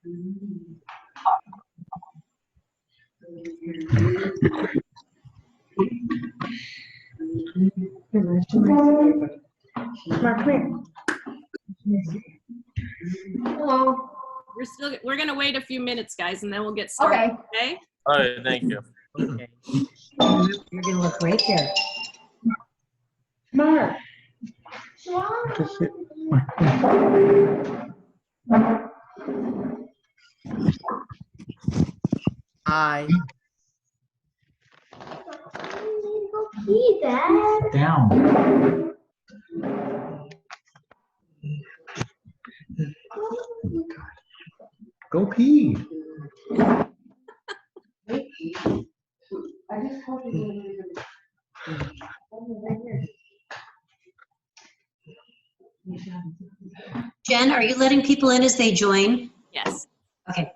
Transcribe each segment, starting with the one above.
Hello. We're gonna wait a few minutes, guys, and then we'll get started. Okay. All right, thank you. Okay. You're gonna look great there. Mark. Hi. Go pee, Dad. Down. Go pee. Jen, are you letting people in as they join? Yes. Okay.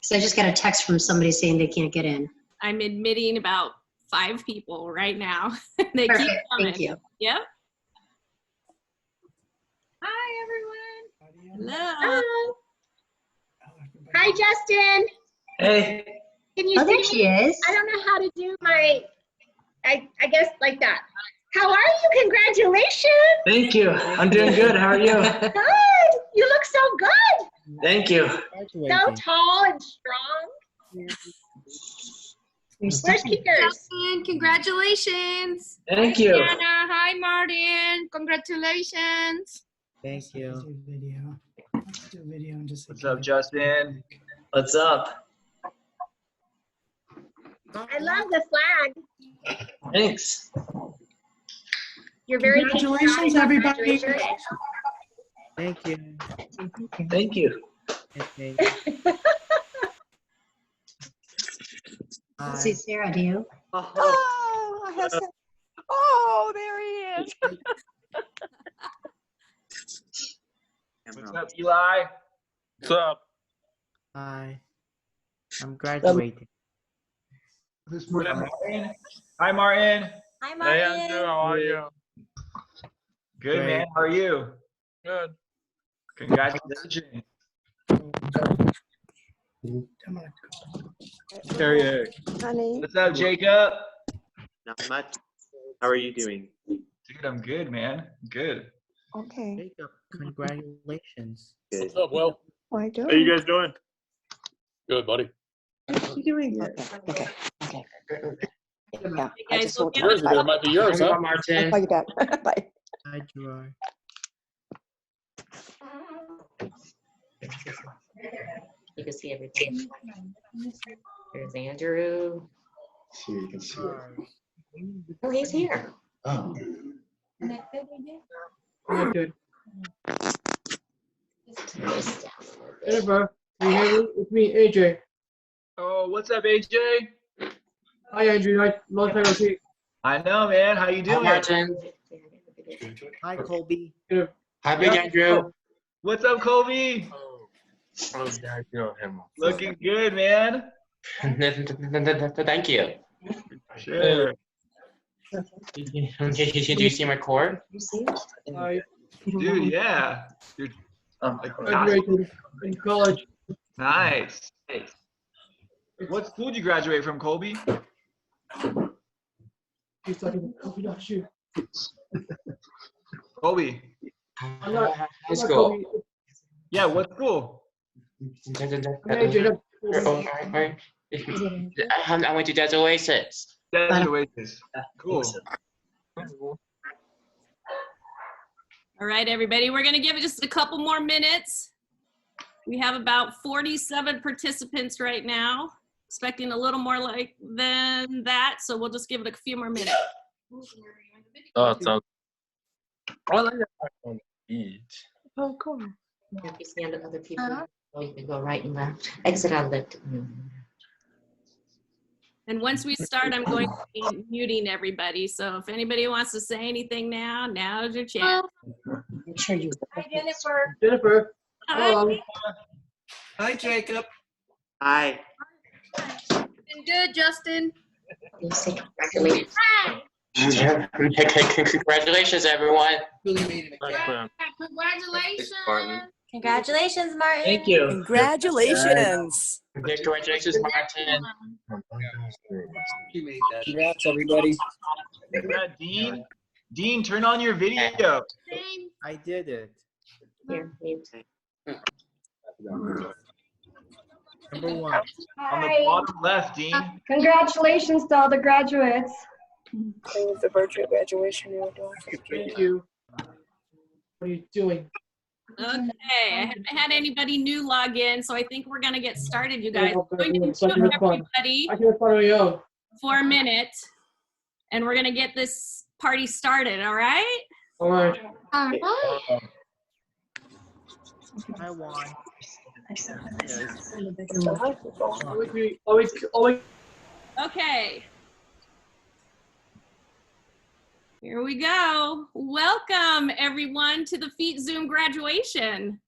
So I just got a text from somebody saying they can't get in. I'm admitting about 5 people right now. They Perfect. keep coming. Thank you. Yep. Hi, everyone. Hello. Hello. Hi, Justin. Hey. Can you Oh, there see she me? is. I don't know how to do my, I guess like that. How are you? Congratulations. Thank you. I'm doing good. How are you? Good. You look so good. Thank you. So tall and strong. Where's Kickers? Justin, congratulations. Thank you. Anna, hi Martin, congratulations. Thank you. Let's do video and just. What's up, Justin? What's up? I love the flag. Thanks. You're very Congratulations, patriotic. everybody. Congratulations. Thank you. Thank you. Okay. Let's see, Sarah, do you? Oh, I have some. Oh, there he is. What's up, Eli? What's up? Hi. I'm graduating. Martin. Hi, Martin. Hi, Hey, Andrew. How are you? Good, Great. man. How are you? Good. Congratulations. Carrie. Honey. What's up, Jacob? Not much. How are you doing? Dude, I'm good, man. Good. Okay. Jacob, congratulations. Good. What's up, Will? Why do? How you guys doing? Good, buddy. What you doing? Okay. Yeah. I guys, just we'll want get to. Yours, it might be yours, huh? Martin. I'll call you back. Bye. Hi, Gerard. You can see everything. There's Andrew. See, you can see it. Oh, he's here. Oh. Good. Jennifer, can you hear me? It's me, AJ. Oh, what's up, AJ? Hi, Andrew. Long time no see. I know, man. How you Hi, doing? Martin. Hi, Colby. Hi, Big Andrew. What's up, Kobe? Oh, yeah, I know him. Looking good, man. Thank you. Sure. Did you see my cord? Hi. Dude, yeah. Dude, like, Graduated in college. nice. What school did you graduate from, Colby? He's like a coffee dog shoe. Colby. I'm not High school. Kobe. Yeah, what school? I'm AJ. I went to Desert Oasis. Desert Oasis. Cool. All right, everybody. We're gonna give it just a couple more minutes. We have about 47 participants right now. Expecting a little more like than that, so we'll just give it a few more minutes. Oh, it sounds. I like that on the beach. Oh, cool. If you stand with other people, you can go right and left. Exit out left. And once we start, I'm going to be muting everybody. So if anybody wants to say anything now, now's your chance. Make sure you. Hi, Jennifer. Jennifer. Hello. Hi, Jacob. Hi. And good, Justin. Congratulations. Hi. Congratulations, everyone. Nice plan. Congratulations. Congratulations, Martin. Thank you. Congratulations. Congratulations, Martin. Congrats, everybody. Congrats, Dean. Dean, turn on your video. I did it. Here, Number one. On the Hi. bottom left, Dean. Congratulations to all the graduates. The virtual graduation you were doing. Thank you. What are you doing? Okay, I haven't had anybody new log in, so I think we're gonna get started, you guys. Yeah, I'm going to it's like mute it's fun. everybody I can have fun on your own. for a minute, and we're gonna get this party started, all right? All right. All I won. Okay. Here we go. Welcome, everyone, to the FEAT Zoom graduation.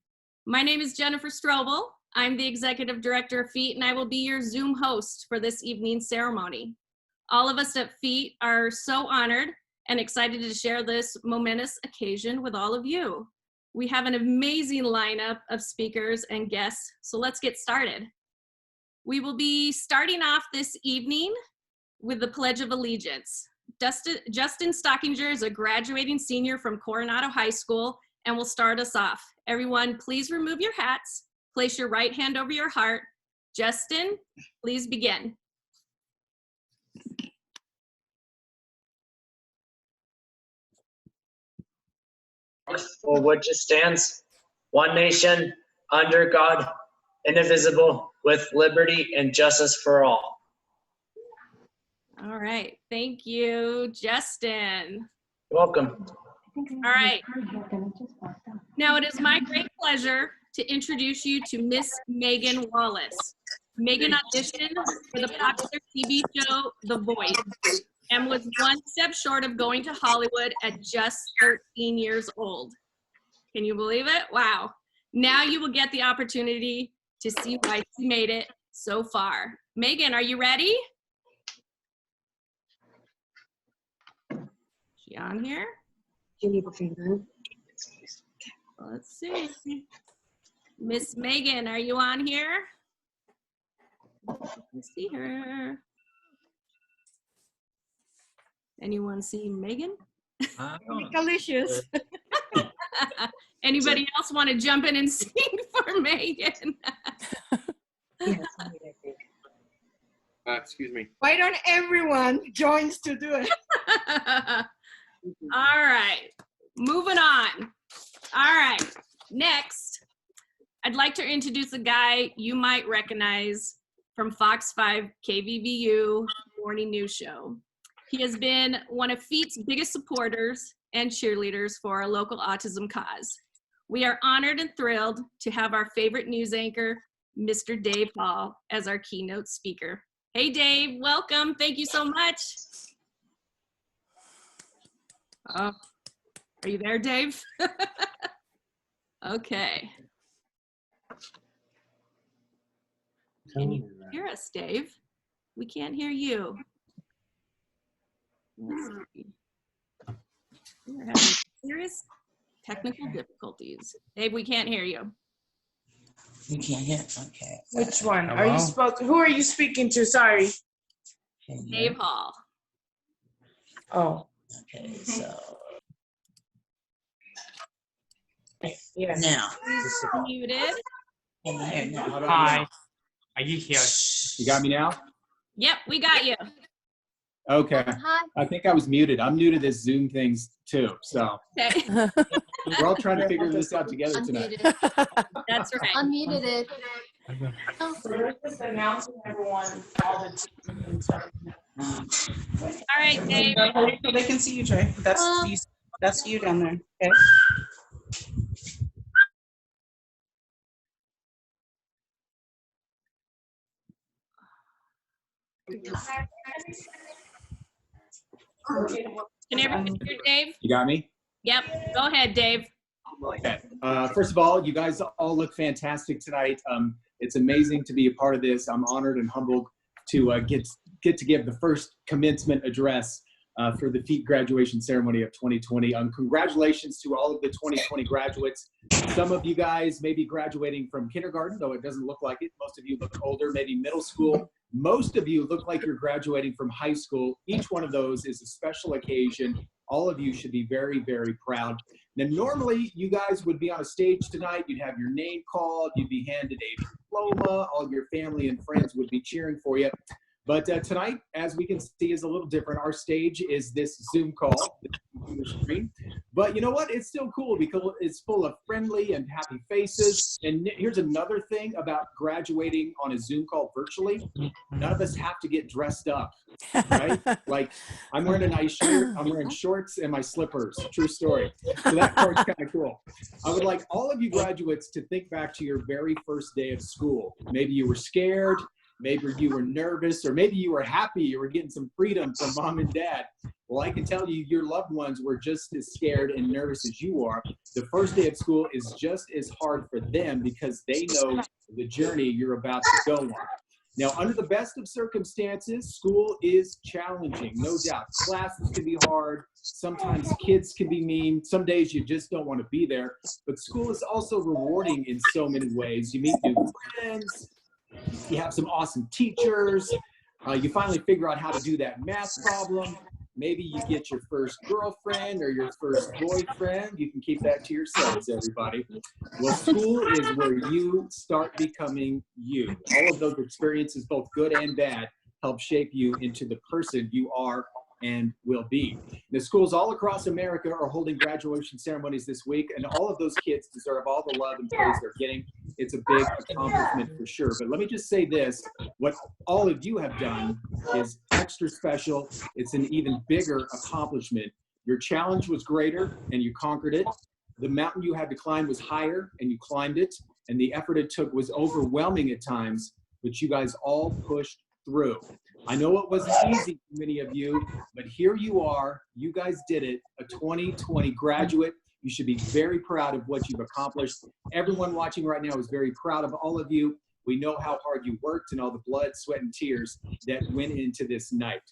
My name is Jennifer Strobel. I'm the Executive Director of FEAT, and I will be your Zoom host for this evening's ceremony. All of us at FEAT are so honored and excited to share this momentous occasion with all of you. We have an amazing lineup of speakers and guests, so let's get started. We will be starting off this evening with the Pledge of Allegiance. Justin Stockinger is a graduating senior from Coronado High School and will start us off. Everyone, please remove your hats. Place your right hand over your heart. Justin, please begin. For which it stands, one nation, under God, indivisible, with liberty and justice for all. All right, thank you, Justin. You're welcome. All right. Now it is my great pleasure to introduce you to Miss Megan Wallace. Megan auditioned for the popular TV show The Voice and was one step short of going to Hollywood at just 13 years old. Can you believe it? Wow. Now you will get the opportunity to see why she made it so far. Megan, are you ready? She on here? Do you need a finger? Let's see. Miss Megan, are you on here? Let's see her. Anyone see Megan? Delicious. Anybody else want to jump in and sing for Megan? Excuse me. Why don't everyone joins to do it? All right, moving on. All right, next, I'd like to introduce a guy you might recognize from Fox 5 KVVU Morning News Show. He has been one of FEAT's biggest supporters and cheerleaders for our local autism cause. We are honored and thrilled to have our favorite news anchor, Mr. Dave Hall, as our keynote speaker. Hey, Dave, welcome. Thank you so much. Oh, are you there, Dave? Okay. Can you hear us, Dave? We can't hear you. Let's see. We're having serious technical difficulties. Dave, we can't hear you. You can't hear? Okay. Which one? Are you who are you speaking to? Sorry. Dave Hall. Oh. Okay, so. Yeah. Now. Muted. Can you hear now? Hi. Are you here? You got me now? Yep, we got you. Okay. I think I was muted. I'm new to this Zoom things too, so Okay. we're all trying to figure this out together tonight. That's right. Unmuted it. We're just announcing everyone all the teams and stuff. All right, Dave. So they can see you, Trey. That's you down there. Okay. Can everybody hear Dave? You got me? Yep. Go ahead, Dave. Okay. First of all, you guys all look fantastic tonight. It's amazing to be a part of this. I'm honored and humbled to get to give the first commencement address for the FEAT graduation ceremony of 2020. Congratulations to all of the 2020 graduates. Some of you guys may be graduating from kindergarten, though it doesn't look like it. Most of you look older, maybe middle school. Most of you look like you're graduating from high school. Each one of those is a special occasion. All of you should be very, very proud. Now, normally you guys would be on a stage tonight. You'd have your name called. You'd be handed a diploma. All of your family and friends would be cheering for you. But tonight, as we can see, is a little different. Our stage is this Zoom call, this computer screen. But you know what? It's still cool because it's full of friendly and happy faces. And here's another thing about graduating on a Zoom call virtually. None of us have to get dressed up, right? Like, I'm wearing a nice shirt, I'm wearing shorts and my slippers. True story. So that part's kind of cool. I would like all of you graduates to think back to your very first day of school. Maybe you were scared. Maybe you were nervous, or maybe you were happy you were getting some freedom from mom and dad. Well, I can tell you your loved ones were just as scared and nervous as you are. The first day of school is just as hard for them because they know the journey you're about to go on. Now, under the best of circumstances, school is challenging, no doubt. Classes can be hard. Sometimes kids can be mean. Some days you just don't want to be there. But school is also rewarding in so many ways. You meet new friends. You have some awesome teachers. You finally figure out how to do that math problem. Maybe you get your first girlfriend or your first boyfriend. You can keep that to yourselves, everybody. Well, school is where you start becoming you. All of those experiences, both good and bad, help shape you into the person you are and will be. The schools all across America are holding graduation ceremonies this week, and all of those kids deserve all the love and praise they're getting. It's a big accomplishment for sure. But let me just say this, what all of you have done is extra special. It's an even bigger accomplishment. Your challenge was greater and you conquered it. The mountain you had to climb was higher and you climbed it. And the effort it took was overwhelming at times, but you guys all pushed through. I know it wasn't easy for many of you, but here you are. You guys did it, a 2020 graduate. You should be very proud of what you've accomplished. Everyone watching right now is very proud of all of you. We know how hard you worked and all the blood, sweat, and tears that went into this night.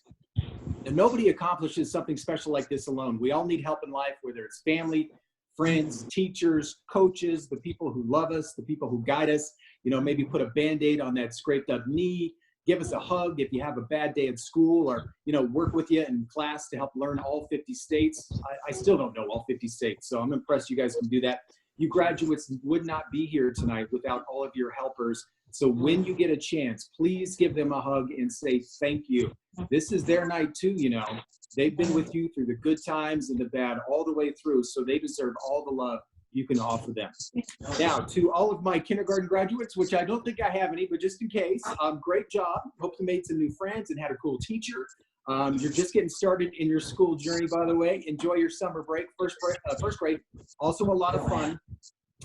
And nobody accomplishes something special like this alone. We all need help in life, whether it's family, friends, teachers, coaches, the people who love us, the people who guide us, you know, maybe put a Band-Aid on that scraped up knee. Give us a hug if you have a bad day at school, or, you know, work with you in class to help learn all 50 states. I still don't know all 50 states, so I'm impressed you guys can do that. You graduates would not be here tonight without all of your helpers. So when you get a chance, please give them a hug and say thank you. This is their night too, you know. They've been with you through the good times and the bad all the way through, so they deserve all the love you can offer them. Now, to all of my kindergarten graduates, which I don't think I have any, but just in case, great job. Hope you made some new friends and had a cool teacher. You're just getting started in your school journey, by the way. Enjoy your summer break, first grade. Also a lot of fun.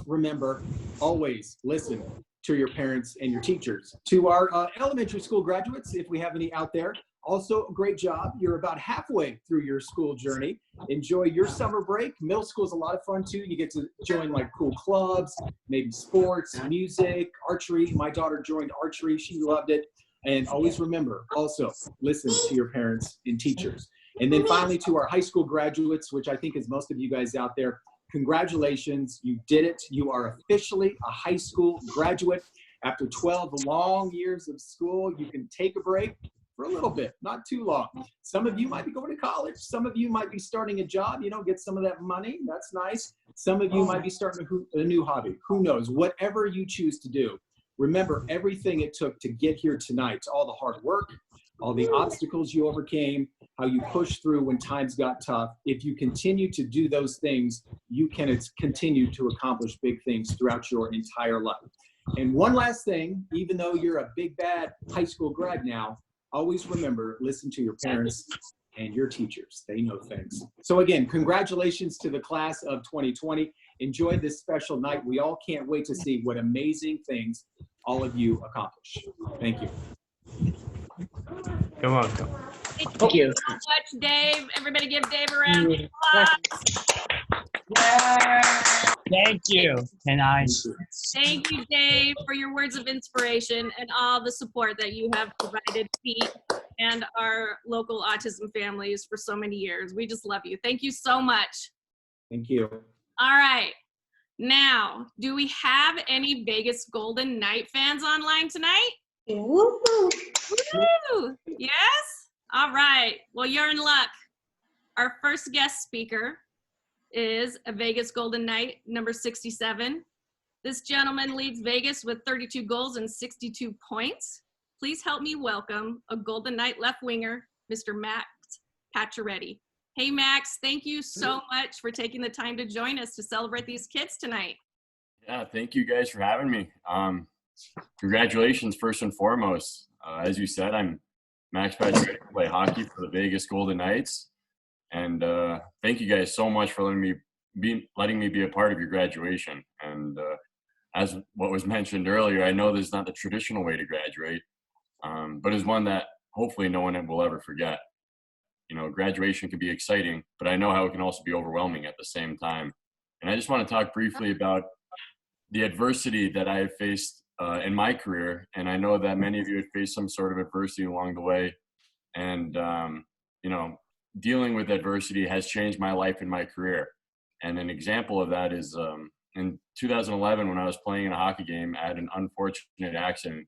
Remember, always listen to your parents and your teachers. To our elementary school graduates, if we have any out there, also a great job. You're about halfway through your school journey. Enjoy your summer break. Middle school is a lot of fun too. You get to join like cool clubs, maybe sports, music, archery. My daughter joined archery. She loved it. And always remember, also listen to your parents and teachers. And then finally to our high school graduates, which I think is most of you guys out there, congratulations, you did it. You are officially a high school graduate. After 12 long years of school, you can take a break for a little bit, not too long. Some of you might be going to college. Some of you might be starting a job, you know, get some of that money. That's nice. Some of you might be starting a new hobby. Who knows? Whatever you choose to do, remember everything it took to get here tonight, all the hard work, all the obstacles you overcame, how you pushed through when times got tough. If you continue to do those things, you can continue to accomplish big things throughout your entire life. And one last thing, even though you're a big bad high school grad now, always remember, listen to your parents and your teachers. They know things. So again, congratulations to the class of 2020. Enjoy this special night. We all can't wait to see what amazing things all of you accomplish. Thank you. Come on. Thank you so much, Dave. Everybody give Dave a round of applause. Thank you. And Thank you, Dave, for your words of inspiration and all the support that you have provided FEAT and our local autism families for so many years. We just love you. Thank you so much. Thank you. All right. Now, do we have any Vegas Golden Knight fans online tonight? Woo! Woo! Yes? All right. Well, you're in luck. Our first guest speaker is a Vegas Golden Knight, number 67. This gentleman leads Vegas with 32 goals and 62 points. Please help me welcome a Golden Knight left winger, Mr. Max Pacioretty. Hey, Max, thank you so much for taking the time to join us to celebrate these kids tonight. Yeah, thank you guys for having me. Congratulations, first and foremost. As you said, I'm Max Pacioretty, play hockey for the Vegas Golden Knights. And thank you guys so much for letting me be a part of your graduation. And as what was mentioned earlier, I know this is not the traditional way to graduate, but it's one that hopefully no one will ever forget. You know, graduation can be exciting, but I know how it can also be overwhelming at the same time. And I just want to talk briefly about the adversity that I have faced in my career. And I know that many of you have faced some sort of adversity along the way. And, you know, dealing with adversity has changed my life and my career. And an example of that is in 2011, when I was playing in a hockey game, I had an unfortunate accident,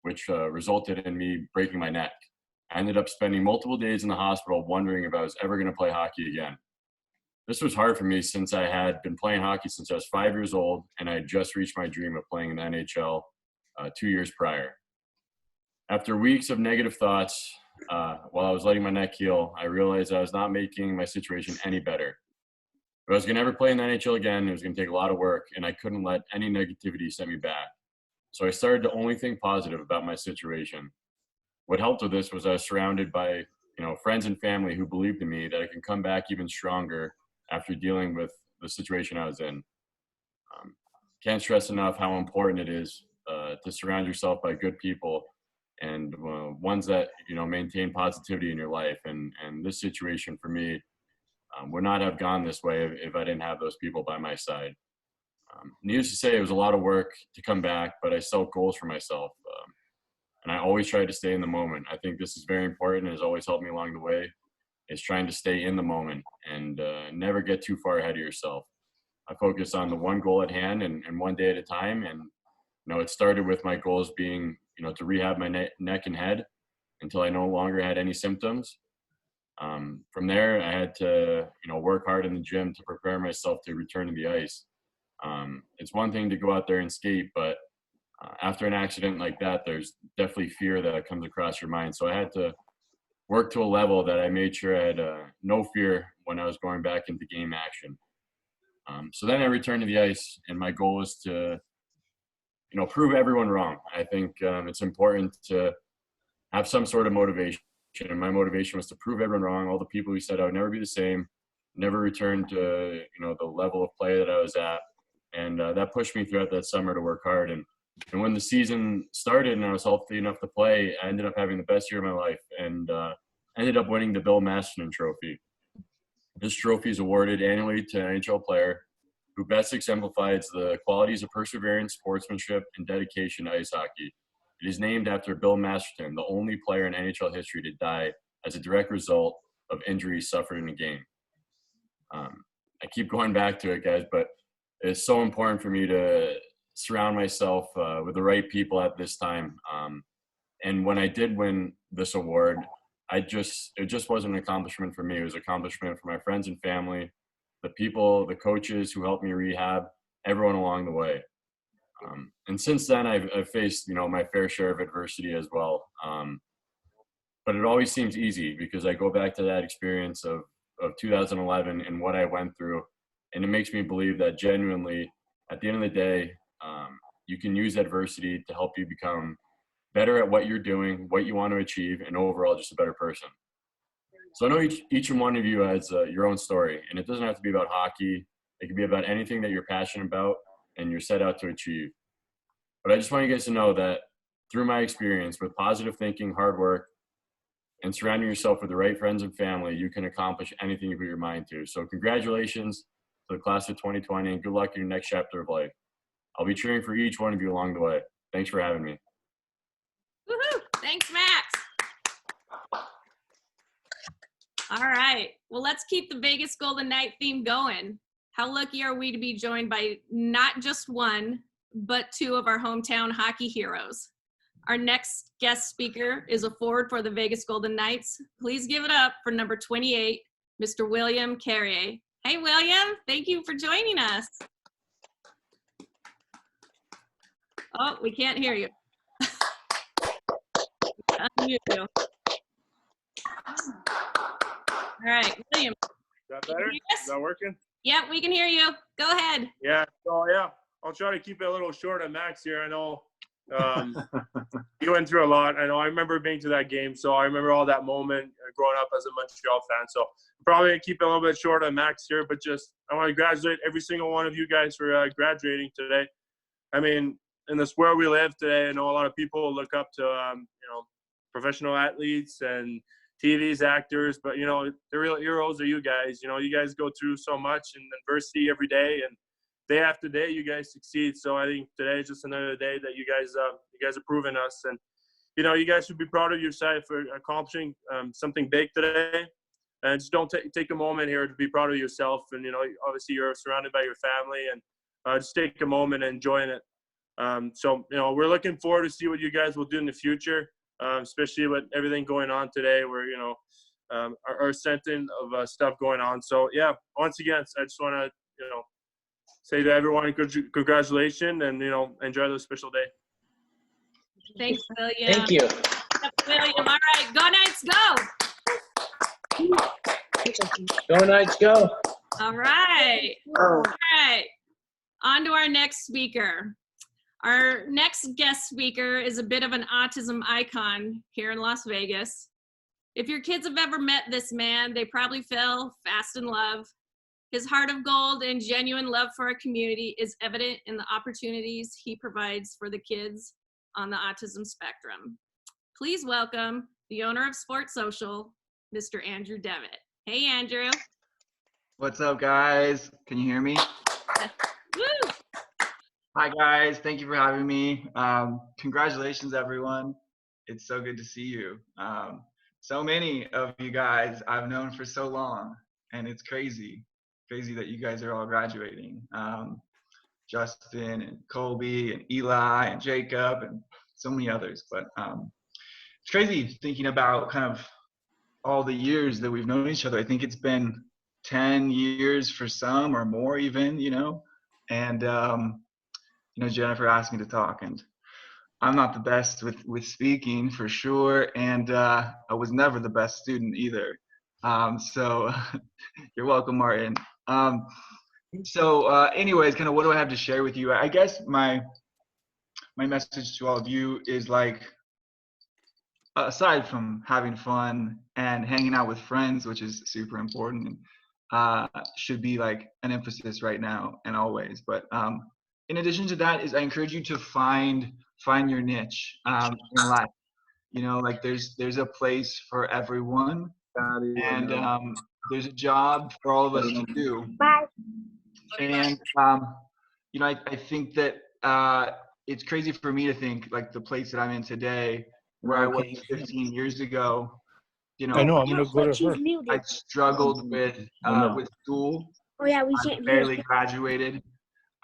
which resulted in me breaking my neck. I ended up spending multiple days in the hospital wondering if I was ever going to play hockey again. This was hard for me since I had been playing hockey since I was 5 years old, and I had just reached my dream of playing in the NHL 2 years prior. After weeks of negative thoughts, while I was letting my neck heal, I realized I was not making my situation any better. If I was going to ever play in the NHL again, it was going to take a lot of work, and I couldn't let any negativity set me back. So I started to only think positive about my situation. What helped with this was I was surrounded by, you know, friends and family who believed in me that I can come back even stronger after dealing with the situation I was in. Can't stress enough how important it is to surround yourself by good people and ones that, you know, maintain positivity in your life. And this situation for me would not have gone this way if I didn't have those people by my side. Needless to say, it was a lot of work to come back, but I set goals for myself. And I always try to stay in the moment. I think this is very important and has always helped me along the way, is trying to stay in the moment and never get too far ahead of yourself. I focus on the one goal at hand and one day at a time. And, you know, it started with my goals being, you know, to rehab my neck and head until I no longer had any symptoms. From there, I had to, you know, work hard in the gym to prepare myself to return to the ice. It's one thing to go out there and skate, but after an accident like that, there's definitely fear that comes across your mind. So I had to work to a level that I made sure I had no fear when I was going back into game action. So then I returned to the ice, and my goal was to, you know, prove everyone wrong. I think it's important to have some sort of motivation, and my motivation was to prove everyone wrong. All the people who said I would never be the same, never return to, you know, the level of play that I was at, and that pushed me throughout that summer to work hard. And when the season started and I was healthy enough to play, I ended up having the best year of my life and ended up winning the Bill Masterton Trophy. This trophy is awarded annually to an NHL player who best exemplifies the qualities of perseverance, sportsmanship, and dedication to ice hockey. It is named after Bill Masterton, the only player in NHL history to die as a direct result of injuries suffered in a game. I keep going back to it, guys, but it's so important for me to surround myself with the right people at this time. And when I did win this award, it just wasn't an accomplishment for me. It was an accomplishment for my friends and family, the people, the coaches who helped me rehab, everyone along the way. And since then, I've faced, you know, my fair share of adversity as well. But it always seems easy because I go back to that experience of 2011 and what I went through. And it makes me believe that genuinely, at the end of the day, you can use adversity to help you become better at what you're doing, what you want to achieve, and overall just a better person. So I know each and one of you has your own story, and it doesn't have to be about hockey. It can be about anything that you're passionate about and you're set out to achieve. But I just want you guys to know that through my experience with positive thinking, hard work, and surrounding yourself with the right friends and family, you can accomplish anything you put your mind to. So congratulations to the class of 2020, and good luck in your next chapter of life. I'll be cheering for each one of you along the way. Thanks for having me. Woohoo! Thanks, Max. All right. Well, let's keep the Vegas Golden Knight theme going. How lucky are we to be joined by not just one, but two of our hometown hockey heroes. Our next guest speaker is a forward for the Vegas Golden Knights. Please give it up for number 28, Mr. William Carrier. Hey, William, thank you for joining us. Oh, we can't hear you. Unmute you. All right, William. Is that better? Is that working? Yep, we can hear you. Go ahead. Yeah. So yeah, I'll try to keep it a little short on Max here. I know you went through a lot. I know I remember being to that game, so I remember all that moment growing up as a Montreal fan. So probably gonna keep it a little bit short on Max here, but just I want to congratulate every single one of you guys for graduating today. I mean, in this world we live today, I know a lot of people look up to you know, professional athletes and TV's actors, but you know, the real heroes are you guys. You know, you guys go through so much in adversity every day, and day after day you guys succeed. So I think today is just another day that you guys are proving us, and you know, you guys should be proud of yourself for accomplishing something big today. And just don't take a moment here to be proud of yourself. And you know, obviously you're surrounded by your family, and just take a moment and enjoying it. So you know, we're looking forward to see what you guys will do in the future. Especially with everything going on today, where you know our sentence of stuff going on. So yeah, once again, I just want to say to everyone, congratulations, and you know, enjoy this special day. Thanks, William. Thank you. William. All right, go Knights, go. Go Knights, go. All right. All right. On to our next speaker. Our next guest speaker is a bit of an autism icon here in Las Vegas. If your kids have ever met this man, they probably fell fast in love. His heart of gold and genuine love for our community is evident in the opportunities he provides for the kids on the autism spectrum. Please welcome the owner of Sports Social, Mr. Andrew Devitt. Hey, Andrew. What's up, guys? Can you hear me? Woo! Hi, guys. Thank you for having me. Congratulations, everyone. It's so good to see you. So many of you guys I've known for so long, and it's crazy that you guys are all graduating. Justin and Colby and Eli and Jacob and so many others. But it's crazy thinking about kind of all the years that we've known each other. I think it's been 10 years for some or more even, you know, and you know, Jennifer asked me to talk, and I'm not the best with speaking for sure, and I was never the best student either. So you're welcome, Martin. Anyways, kind of what do I have to share with you? I guess my message to all of you is like, aside from having fun and hanging out with friends, which is super important, should be like an emphasis right now and always, but in addition to that, is I encourage you to find your niche in life. You know, like there's a place for everyone, and there's a job for all of us to do. And you know, I think that it's crazy for me to think like the place that I'm in today, where I was 15 years ago. You know, I know, I'm gonna go to her. I struggled with school. Oh yeah, we can't I barely graduated.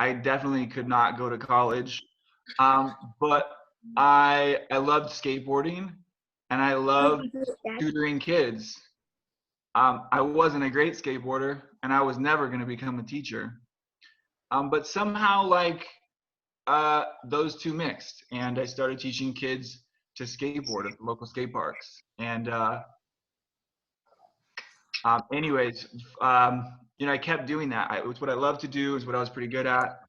I definitely could not go to college, but I loved skateboarding, and I loved tutoring kids. I wasn't a great skateboarder, and I was never going to become a teacher. But somehow, like, those two mixed, and I started teaching kids to skateboard at local skate parks. And anyways, you know, I kept doing that. It was what I loved to do. It was what I was pretty good at.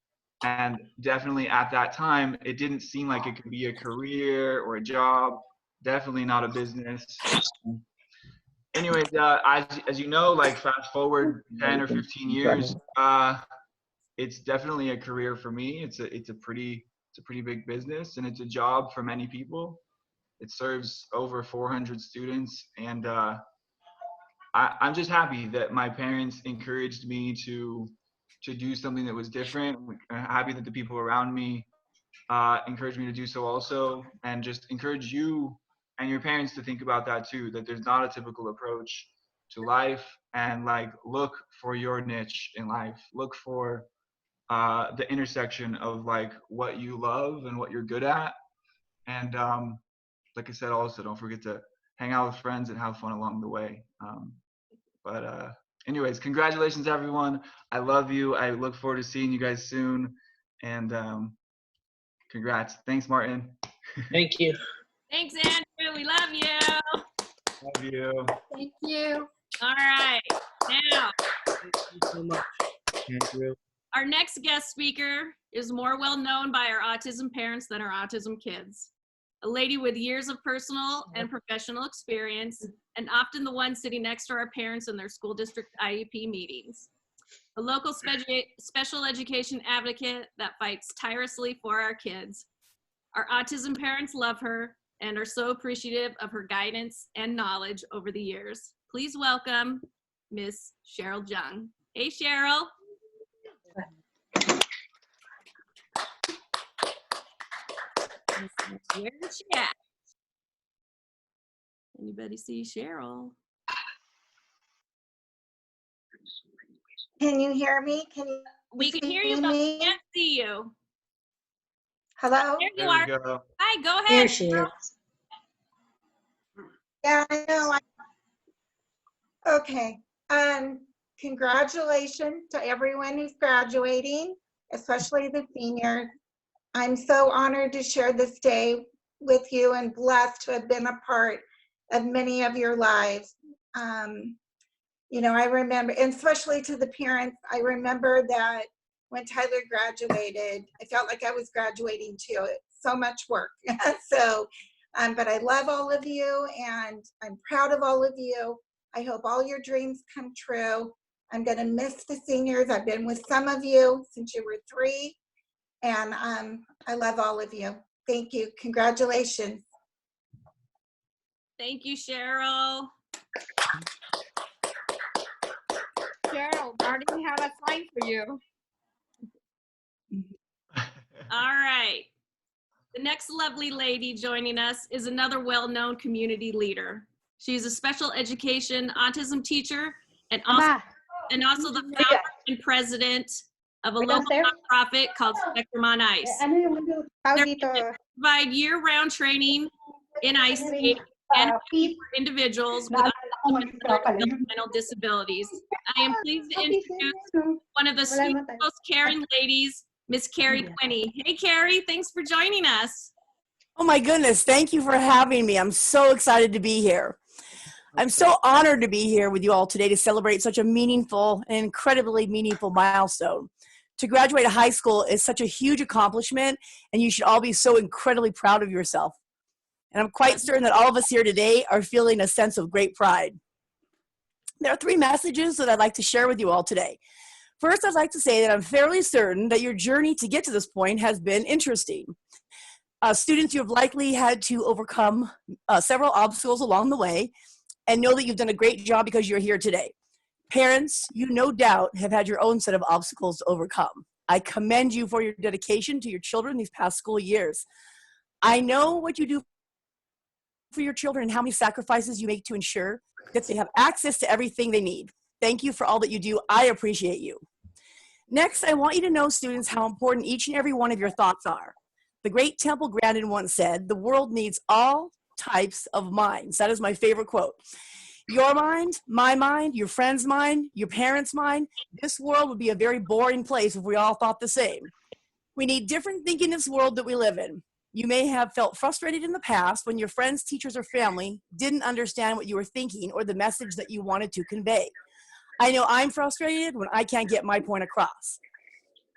And definitely at that time, it didn't seem like it could be a career or a job. Definitely not a business. Anyways, as you know, like fast forward 10 or 15 years, it's definitely a career for me. It's a pretty big business, and it's a job for many people. It serves over 400 students, and I'm just happy that my parents encouraged me to do something that was different. I'm happy that the people around me encouraged me to do so also, and just encourage you and your parents to think about that too, that there's not a typical approach to life and like look for your niche in life. Look for the intersection of like what you love and what you're good at. And like I said, also don't forget to hang out with friends and have fun along the way. Anyways, congratulations everyone. I love you. I look forward to seeing you guys soon. And congrats. Thanks, Martin. Thank you. Thanks, Andrew. We love you. Love you. Thank you. All right. Now, Thank you so much, Andrew. our next guest speaker is more well known by our autism parents than our autism kids. A lady with years of personal and professional experience, and often the one sitting next to our parents in their school district IEP meetings. A local special education advocate that fights tirelessly for our kids. Our autism parents love her and are so appreciative of her guidance and knowledge over the years. Please welcome Miss Cheryl Jung. Hey, Cheryl. Where's she at? Anybody see Cheryl? Can you hear me? We can hear you, but we can't see you. Hello? There you There are. we go. Hi, go ahead. There she is. Yeah, I know. Okay. Congratulations to everyone who's graduating, especially the seniors. I'm so honored to share this day with you and blessed to have been a part of many of your lives. You know, I remember, and especially to the parents, I remember that when Tyler graduated, I felt like I was graduating too. It's so much work. So, but I love all of you and I'm proud of all of you. I hope all your dreams come true. I'm gonna miss the seniors. I've been with some of you since you were 3. And I love all of you. Thank you. Congratulations. Thank you, Cheryl. Cheryl, Martin have a sign for you. All right. The next lovely lady joining us is another well-known community leader. She's a special education autism teacher and also the founder and president of a local nonprofit called Spectrum on Ice. They provide year-round training in ice skating and for individuals with developmental disabilities. I am pleased to introduce one of the sweetest, most caring ladies, Miss Carrie Quinney. Hey, Carrie, thanks for joining us. Oh my goodness, thank you for having me. I'm so excited to be here. I'm so honored to be here with you all today to celebrate such a meaningful and incredibly meaningful milestone. To graduate high school is such a huge accomplishment, and you should all be so incredibly proud of yourself. And I'm quite certain that all of us here today are feeling a sense of great pride. There are 3 messages that I'd like to share with you all today. First, I'd like to say that I'm fairly certain that your journey to get to this point has been interesting. Students, you have likely had to overcome several obstacles along the way, and know that you've done a great job because you're here today. Parents, you no doubt have had your own set of obstacles to overcome. I commend you for your dedication to your children these past school years. I know what you do for your children and how many sacrifices you make to ensure that they have access to everything they need. Thank you for all that you do. I appreciate you. Next, I want you to know, students, how important each and every one of your thoughts are. The great Temple Grandin once said, "The world needs all types of minds." That is my favorite quote. Your mind, my mind, your friend's mind, your parents' mind. This world would be a very boring place if we all thought the same. We need different thinking in this world that we live in. You may have felt frustrated in the past when your friends, teachers, or family didn't understand what you were thinking or the message that you wanted to convey. I know I'm frustrated when I can't get my point across.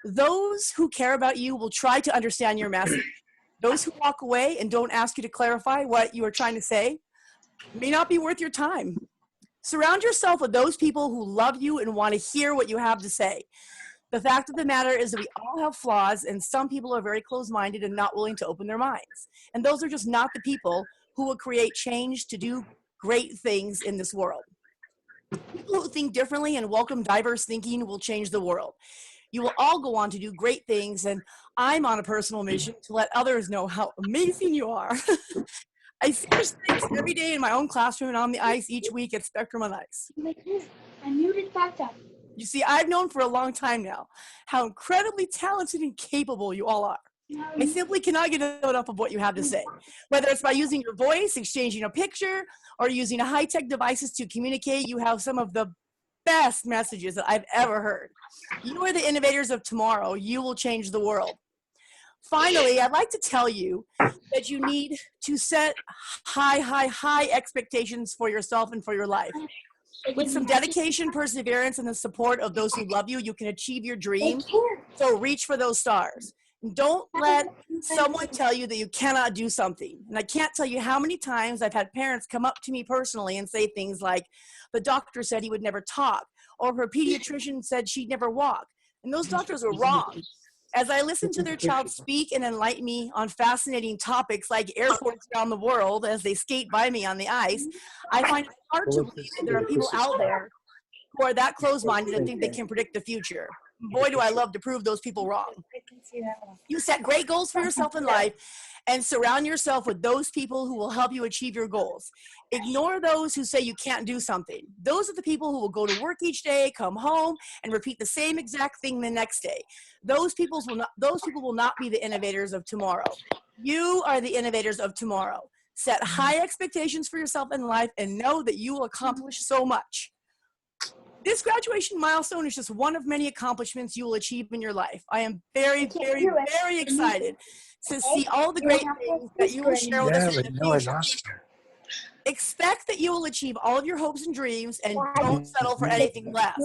Those who care about you will try to understand your message. Those who walk away and don't ask you to clarify what you are trying to say may not be worth your time. Surround yourself with those people who love you and want to hear what you have to say. The fact of the matter is that we all have flaws, and some people are very closed-minded and not willing to open their minds. And those are just not the people who will create change to do great things in this world. People who think differently and welcome diverse thinking will change the world. You will all go on to do great things, and I'm on a personal mission to let others know how amazing you are. I see your mistakes every day in my own classroom and on the ice each week at Spectrum on Ice. I muted that up. You see, I've known for a long time now how incredibly talented and capable you all are. I simply cannot get enough of what you have to say, whether it's by using your voice, exchanging a picture, or using high-tech devices to communicate. You have some of the best messages that I've ever heard. You are the innovators of tomorrow. You will change the world. Finally, I'd like to tell you that you need to set high expectations for yourself and for your life. With some dedication, perseverance, and the support of those who love you, you can achieve your dreams. So reach for those stars. And don't let someone tell you that you cannot do something. And I can't tell you how many times I've had parents come up to me personally and say things like, the doctor said he would never talk, or her pediatrician said she'd never walk. And those doctors were wrong. As I listen to their child speak and enlighten me on fascinating topics like airports around the world as they skate by me on the ice, I find it hard to believe that there are people out there who are that close-minded and think they can predict the future. Boy, do I love to prove those people wrong. You set great goals for yourself in life and surround yourself with those people who will help you achieve your goals. Ignore those who say you can't do something. Those are the people who will go to work each day, come home, and repeat the same exact thing the next day. Those people will not be the innovators of tomorrow. You are the innovators of tomorrow. Set high expectations for yourself in life and know that you will accomplish so much. This graduation milestone is just one of many accomplishments you will achieve in your life. I am very excited to see all the great things that you will share with us in the future. Expect that you will achieve all of your hopes and dreams and don't settle for anything less.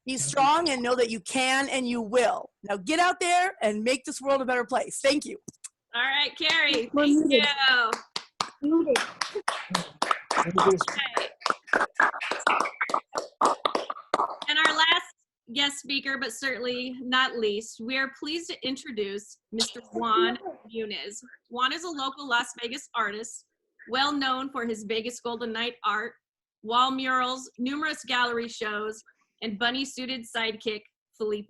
Be strong and know that you can and you will. Now get out there and make this world a better place. Thank you. All right, Carrie. Thank you. Okay. And our last guest speaker, but certainly not least, we are pleased to introduce Mr. Juan Muniz. Juan is a local Las Vegas artist, well known for his Vegas Golden Night art, wall murals, numerous gallery shows, and bunny-suited sidekick, Felipe.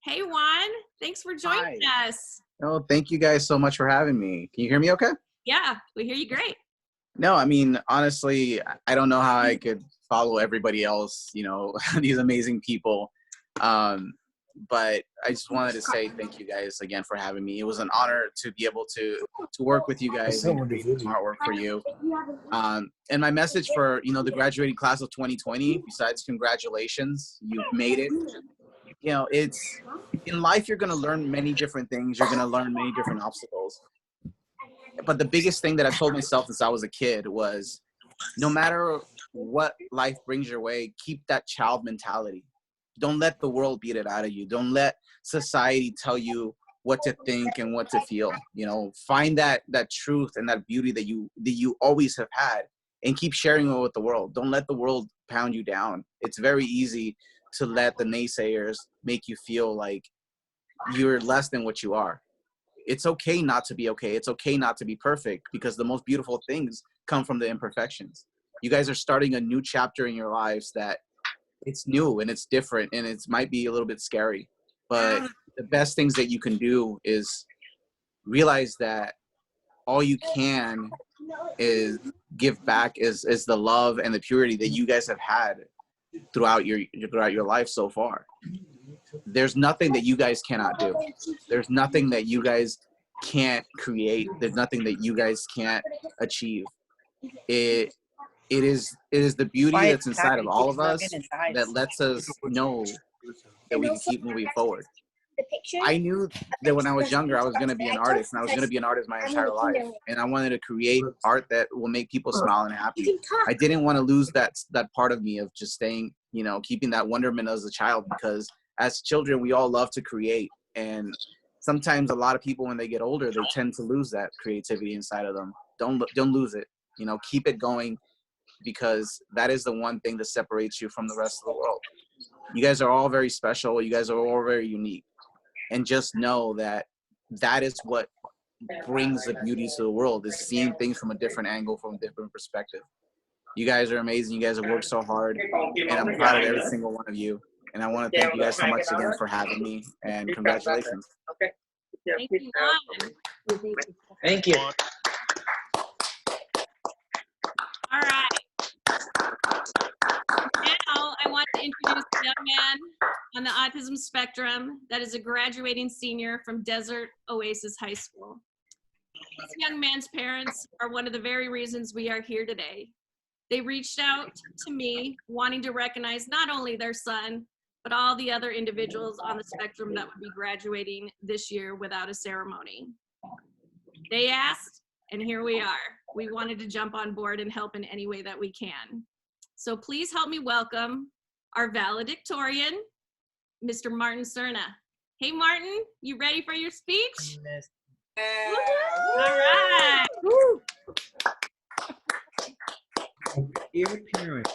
Hey, Juan, thanks for joining us. Oh, thank you guys so much for having me. Can you hear me okay? Yeah, we hear you great. No, I mean, honestly, I don't know how I could follow everybody else, you know, these amazing people. But I just wanted to say thank you guys again for having me. It was an honor to be able to work with you guys and create some artwork for you. And my message for, you know, the graduating class of 2020, besides congratulations, you've made it. You know, it's in life, you're going to learn many different things. You're going to learn many different obstacles. But the biggest thing that I told myself since I was a kid was, no matter what life brings your way, keep that child mentality. Don't let the world beat it out of you. Don't let society tell you what to think and what to feel. You know, find that truth and that beauty that you always have had, and keep sharing it with the world. Don't let the world pound you down. It's very easy to let the naysayers make you feel like you're less than what you are. It's okay not to be okay. It's okay not to be perfect, because the most beautiful things come from the imperfections. You guys are starting a new chapter in your lives that it's new and it's different and it might be a little bit scary. But the best things that you can do is realize that all you can is give back is the love and the purity that you guys have had throughout your life so far. There's nothing that you guys cannot do. There's nothing that you guys can't create. There's nothing that you guys can't achieve. It is the beauty that's inside of all of us that lets us know that we can keep moving forward. I knew that when I was younger, I was going to be an artist, and I was going to be an artist my entire life. And I wanted to create art that will make people smile and happy. I didn't want to lose that part of me of just staying, you know, keeping that wonderment as a child, because as children, we all love to create. And sometimes a lot of people, when they get older, they tend to lose that creativity inside of them. Don't lose it. You know, keep it going, because that is the one thing that separates you from the rest of the world. You guys are all very special. You guys are all very unique. And just know that that is what brings the beauty to the world, is seeing things from a different angle, from a different perspective. You guys are amazing. You guys have worked so hard, and I'm proud of every single one of you. And I want to thank you guys so much again for having me, and congratulations. Okay. Thank you, Juan. Thank you. on the Autism Spectrum that is a graduating senior from Desert Oasis High School. This young man's parents are one of the very reasons we are here today. They reached out to me wanting to recognize not only their son, but all the other individuals on the spectrum that would be graduating this year without a ceremony. They asked, and here we are. We wanted to jump on board and help in any way that we can. So please help me welcome our valedictorian, Mr. Martin Cerna. Hey, Martin, you ready for your speech? All right. Dear parents,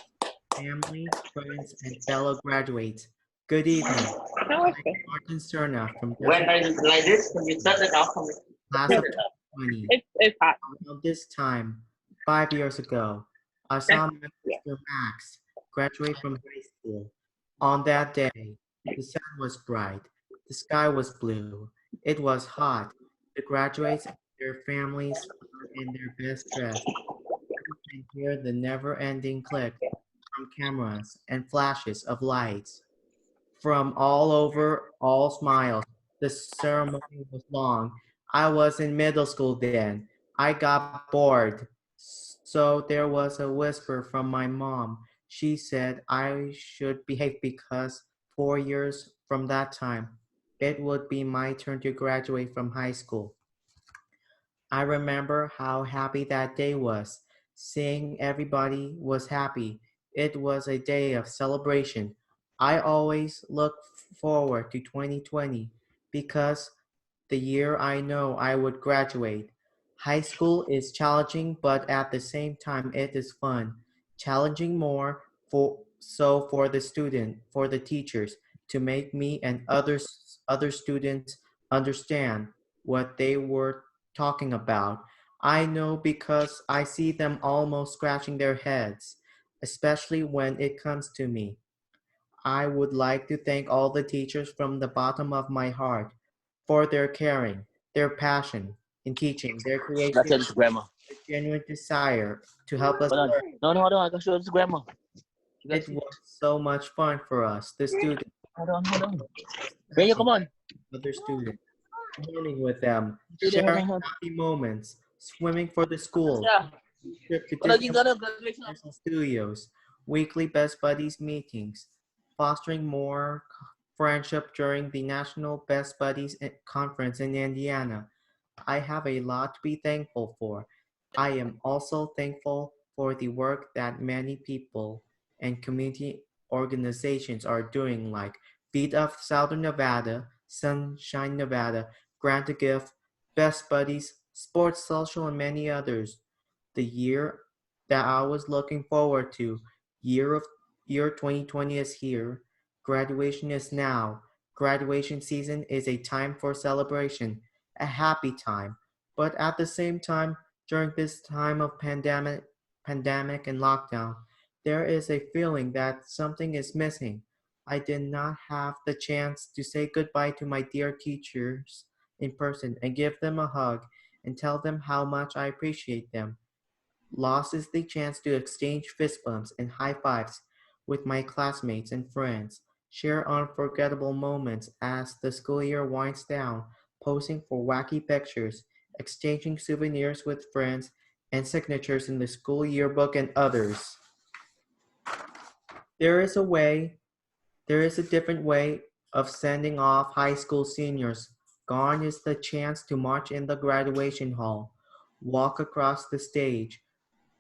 family, friends, and fellow graduates, good evening. I'm Martin Cerna from When I like this, can you turn it off for me? class of 2020. Around this time, 5 years ago, I saw my sister Max graduate from high school. On that day, the sun was bright, the sky was blue, it was hot. The graduates and their families were in their best dress. You can hear the never-ending click from cameras and flashes of lights. From all over, all smiles. The ceremony was long. I was in middle school then. I got bored. So there was a whisper from my mom. She said I should behave because 4 years from that time, it would be my turn to graduate from high school. I remember how happy that day was. Seeing everybody was happy. It was a day of celebration. I always look forward to 2020 because the year I know I would graduate. High school is challenging, but at the same time it is fun. Challenging more for the student, for the teachers to make me and other students understand what they were talking about. I know because I see them almost scratching their heads, especially when it comes to me. I would like to thank all the teachers from the bottom of my heart for their caring, their passion in teaching, their creativity, That's grandma. their genuine desire to help us Hold on. learn. No, hold on. I can show this grandma. It was so much fun for us, the students. Hold on. Benya, come on. Other students, learning with them, Sige, sharing hold on. happy moments, swimming for the school, Yeah. trip to Wala, Disney graduation. Universal Studios, weekly Best Buddies meetings, fostering more friendship during the National Best Buddies Conference in Indiana. I have a lot to be thankful for. I am also thankful for the work that many people and community organizations are doing, like FEAT of Southern Nevada, Sunshine Nevada, Grant a Gift, Best Buddies, Sports Social, and many others. The year that I was looking forward to, year 2020 is here. Graduation is now. Graduation season is a time for celebration, a happy time. But at the same time, during this time of pandemic and lockdown, there is a feeling that something is missing. I did not have the chance to say goodbye to my dear teachers in person and give them a hug and tell them how much I appreciate them. Loss is the chance to exchange fist bumps and high fives with my classmates and friends, share unforgettable moments as the school year winds down, posing for wacky pictures, exchanging souvenirs with friends, and signatures in the school yearbook and others. There is a different way of sending off high school seniors. Gone is the chance to march in the graduation hall, walk across the stage,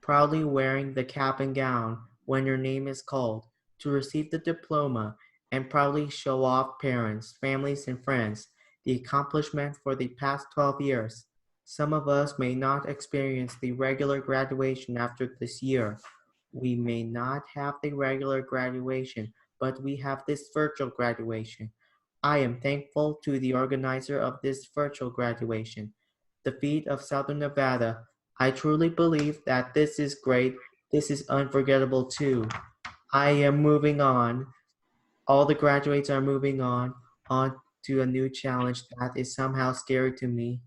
proudly wearing the cap and gown when your name is called, to receive the diploma and proudly show off parents, families, and friends the accomplishment for the past 12 years. Some of us may not experience the regular graduation after this year. We may not have the regular graduation, but we have this virtual graduation. I am thankful to the organizer of this virtual graduation, the FEAT of Southern Nevada. I truly believe that this is great. This is unforgettable too. I am moving on. All the graduates are moving on to a new challenge that is somehow scary to me.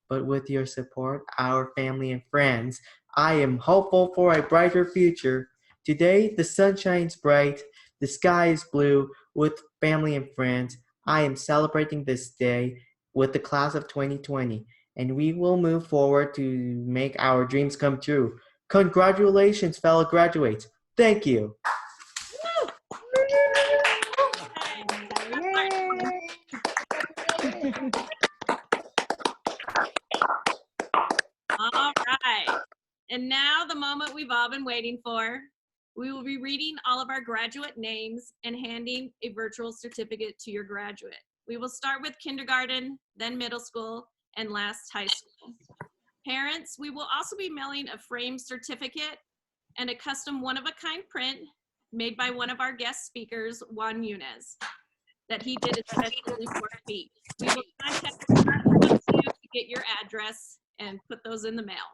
But with your support, our family and friends, I am hopeful for a brighter future. Today, the sun shines bright, the sky is blue. with family and friends. I am celebrating this day with the class of 2020, and we will move forward to make our dreams come true. Congratulations, fellow graduates. Thank you. All right. And now the moment we've all been waiting for. We will be reading all of our graduate names and handing a virtual certificate to your graduate. We will start with kindergarten, then middle school, and last high school. Parents, we will also be mailing a framed certificate and a custom one-of-a-kind print made by one of our guest speakers, Juan Yunez, that he did especially for FEAT. We will contact you to get your address and put those in the mail.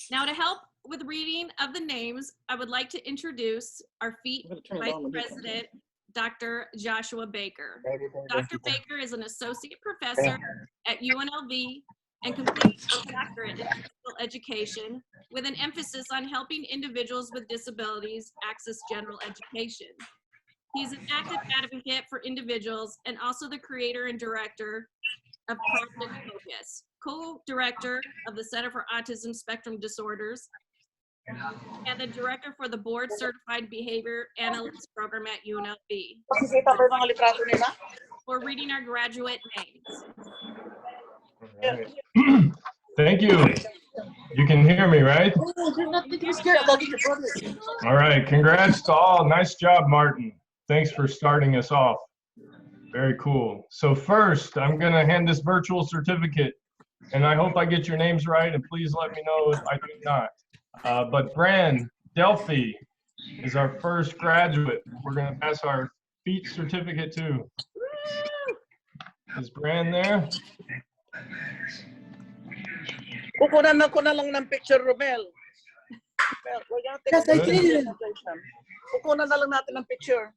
Now, to help with reading of the names, I would like to introduce our FEAT Vice President, Dr. Joshua Baker. Dr. Baker is an associate professor at UNLV and completed a doctorate in physical education with an emphasis on helping individuals with disabilities access general education. He's an active advocate for individuals and also the creator and director of Project Focus, co-director of the Center for Autism Spectrum Disorders, and the director for the Board Certified Behavior Analytics Program at UNLV. For reading our graduate names. Right. Thank you. You can hear me, right? All right. Congrats to all. Nice job, Martin. Thanks for starting us off. Very cool. So first, I'm going to hand this virtual certificate, and I hope I get your names right, and please let me know if I do not. But Bran Delphi is our first graduate. We're going to pass our FEAT certificate to. Is Bran there? Kukunan ako na lang ng picture, Romel. We're gonna take a picture. Kukunan na lang natin ng picture.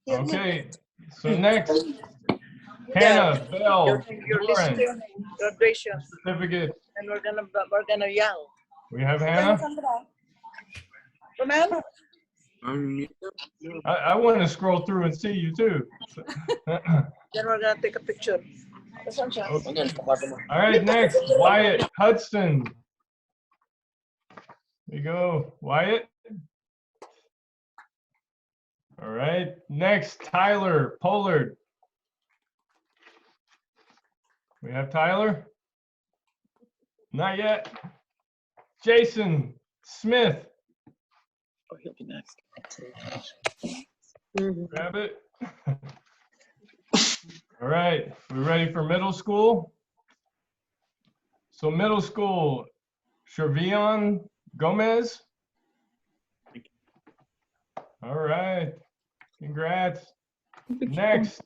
Okay, so next, Hannah Bell Doran, graduation certificate. and we're gonna yell. We have Hannah. Romel? I want to scroll through and see you too. Then we're gonna take a picture. Okay. All right, next, Wyatt Hudson. There you go, Wyatt. All right, next, Tyler Pollard. We have Tyler? Not yet. Jason Smith. Oh, he'll be next. Grab it. All right, we ready for middle school? So middle school, Shervion Gomez. All right, congrats. Next,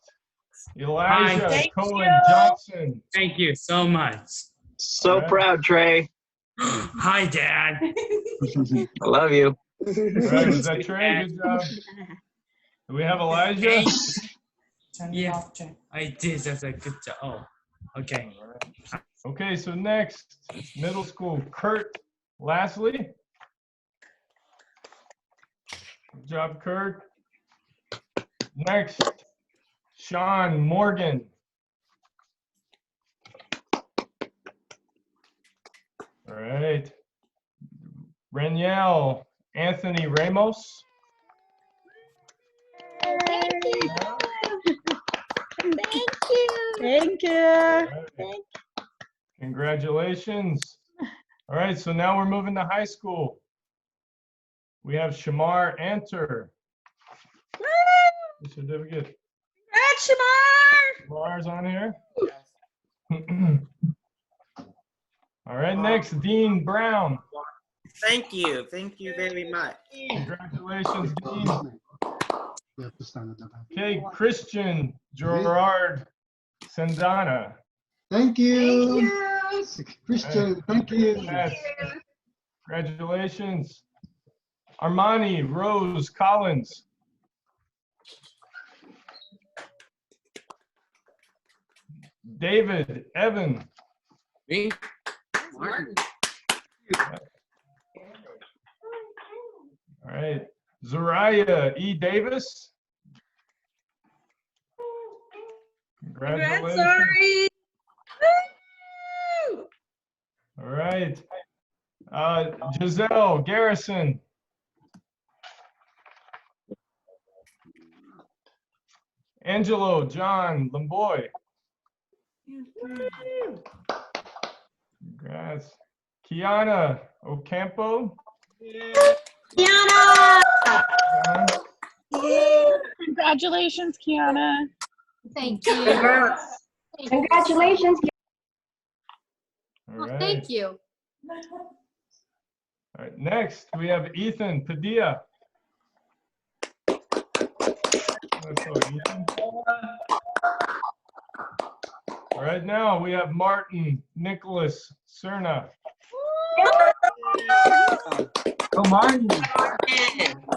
Elijah Cohen Johnson. Thank you so much. So proud, Trey. Hi, Dad. I love you. All right, is that Trey? Good job. Do we have Elijah? Yeah, I did. That's a good job. Oh, okay. Okay, so next, middle school, Kurt Lastly. Good job, Kurt. Next, Sean Morgan. All right. Reniel Anthony Ramos. Thank you. Thank you. Congratulations. All right, so now we're moving to high school. We have Shamar Anter. Certificate. Congrats, Shamar! Shamar's on here. All right, next, Dean Brown. Thank you. Thank you very much. Congratulations, Dean. Okay, Christian Gerard Sandana. Thank you. Christian, thank you. Yes. Congratulations. Armani Rose Collins. David Evan. Me? All right. Zariah E. Davis. Congratulations. Sorry. All right. Giselle Garrison. Angelo John Lamboy. Congrats. Kiana Ocampo. Kiana! Congratulations, Kiana. Thank you. Congratulations. All Well, right. thank you. All right. Next, we have Ethan Padilla. Let's go, Ethan. All right, now we have Martin Nicholas Cerna. Oh, Martin.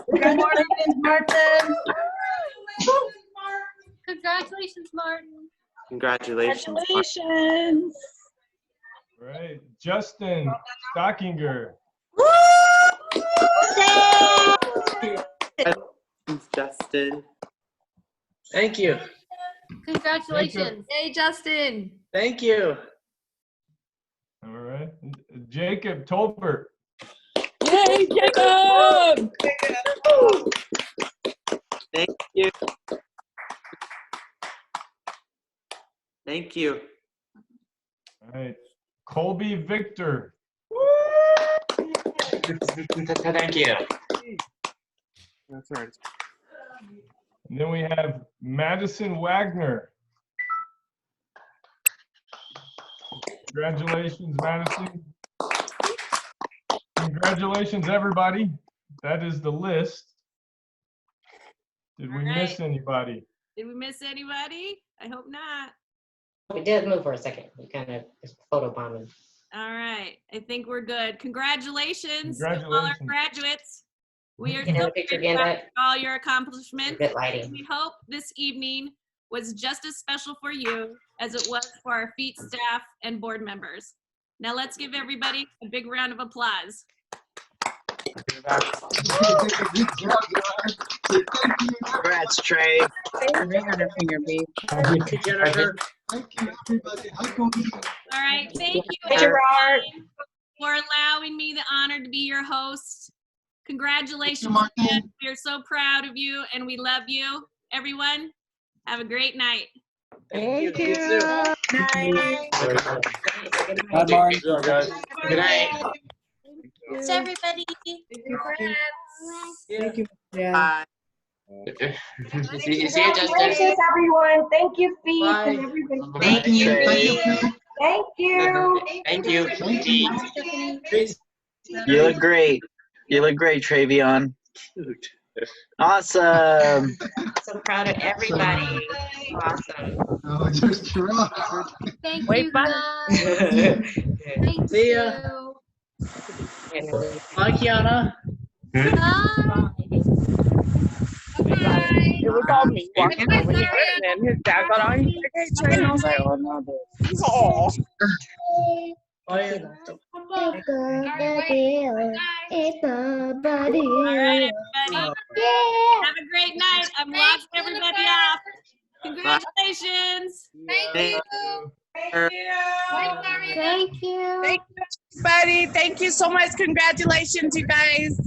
Congratulations, Martin. Congratulations, Martin. Congratulations. Congratulations. All right, Justin Stockinger. Justin. Thank you. Congratulations. Hey, Justin. Thank you. All right, Jacob Tolbert. Yay, Jacob! Thank you. Thank you. All right, Colby Victor. Thank you. That's right. And then we have Madison Wagner. Congratulations, Madison. Congratulations, everybody. That is the list. Did we miss anybody? Did we miss anybody? I hope not. We did move for a second. We kind of just photobombing. All right. I think we're good. Congratulations to all our Congratulations. graduates. We are Get so another picture very again, proud Dad? of all your accomplishments. Good lighting. We hope this evening was just as special for you as it was for our FEAT staff and board members. Now let's give everybody a big round of applause. Congrats, Trey. Jennifer. All right. Thank you, Hey, Gerard. everyone, for allowing me the honor to be your host. Congratulations again. We are so proud of you and we love you. Everyone, have a great night. Thank you. Bye, Martin. Good night. Thanks, everybody. Thank you. Bye. See you, Justin. Congratulations, everyone. Thank you, Feet, Bye. and everybody. Thank you. Thank you. Thank you. You look great. You look great, Travion. Awesome. So proud of everybody. Awesome. Oh, just Gerard. Thank Wait, you, bye. guys. Thank See ya. you. Bye, Kiana. Bye. It was all me walking over here, and then his dad got on. He's like, "Hey, Trey," and I was like, "Oh no, dude." Oh. Bye. All right, everybody. Have a great night. I'm locking everybody off. Congratulations. Thank you. Thank you, everybody. Thank you so much. Congratulations, you guys.